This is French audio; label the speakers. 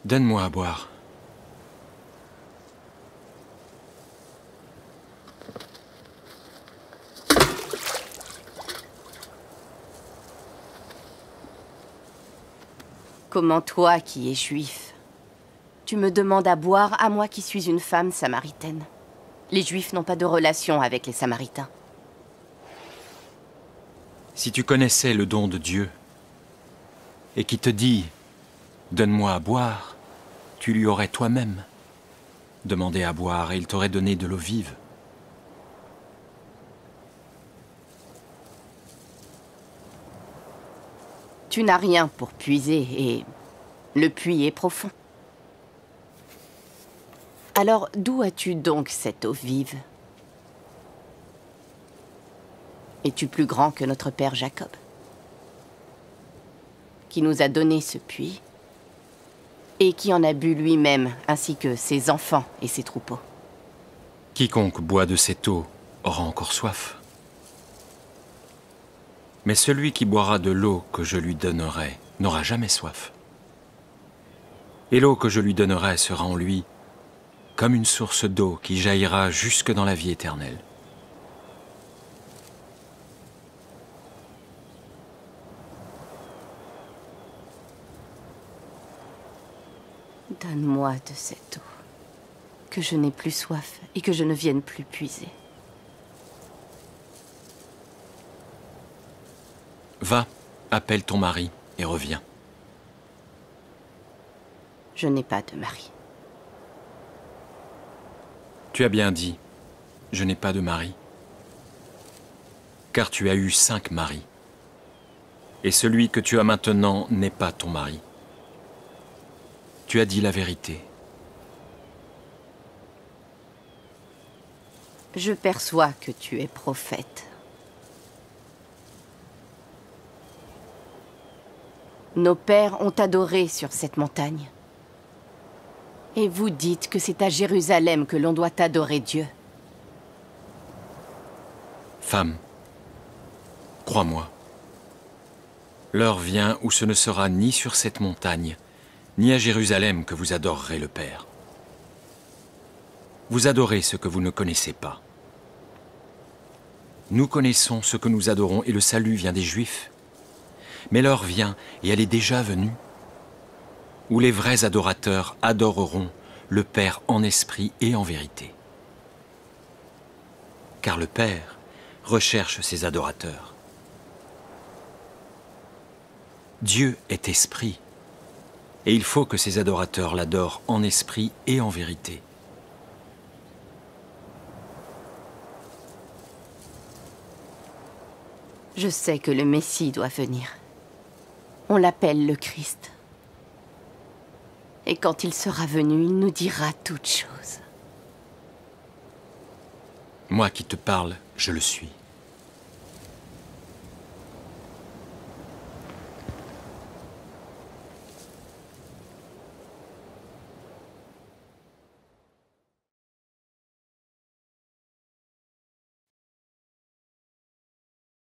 Speaker 1: Donne-moi à boire.
Speaker 2: Comment toi, qui es juif, tu me demandes à boire à moi qui suis une femme samaritaine? Les Juifs n'ont pas de relation avec les Samaritains.
Speaker 1: Si tu connaissais le don de Dieu, et qui te dit « Donne-moi à boire », tu lui aurais toi-même demandé à boire et il t'aurait donné de l'eau vive.
Speaker 2: Tu n'as rien pour puiser et le puits est profond. Alors, d'où as-tu donc cette eau vive? Es-tu plus grand que notre père Jacob, qui nous a donné ce puits et qui en a bu lui-même, ainsi que ses enfants et ses troupeaux?
Speaker 1: Quiconque boit de cette eau aura encore soif. Mais celui qui boira de l'eau que je lui donnerai n'aura jamais soif. Et l'eau que je lui donnerai sera en lui comme une source d'eau qui jaillira jusque dans la vie éternelle.
Speaker 2: Donne-moi de cette eau, que je n'ai plus soif et que je ne vienne plus puiser.
Speaker 1: Va, appelle ton mari et reviens.
Speaker 2: Je n'ai pas de mari.
Speaker 1: Tu as bien dit, je n'ai pas de mari. Car tu as eu 5 maris. Et celui que tu as maintenant n'est pas ton mari. Tu as dit la vérité.
Speaker 2: Je perçois que tu es prophète. Nos pères ont adoré sur cette montagne. Et vous dites que c'est à Jérusalem que l'on doit adorer Dieu.
Speaker 1: Femme, crois-moi, l'heure vient où ce ne sera ni sur cette montagne, ni à Jérusalem que vous adorerez le Père. Vous adorez ce que vous ne connaissez pas. Nous connaissons ce que nous adorons et le salut vient des Juifs. Mais l'heure vient, et elle est déjà venue, où les vrais adorateurs adoreront le Père en esprit et en vérité. Car le Père recherche ses adorateurs. Dieu est esprit, et il faut que ses adorateurs l'adorent en esprit et en vérité.
Speaker 2: Je sais que le Messie doit venir. On l'appelle le Christ. Et quand il sera venu, il nous dira toutes choses.
Speaker 1: Moi qui te parle, je le suis.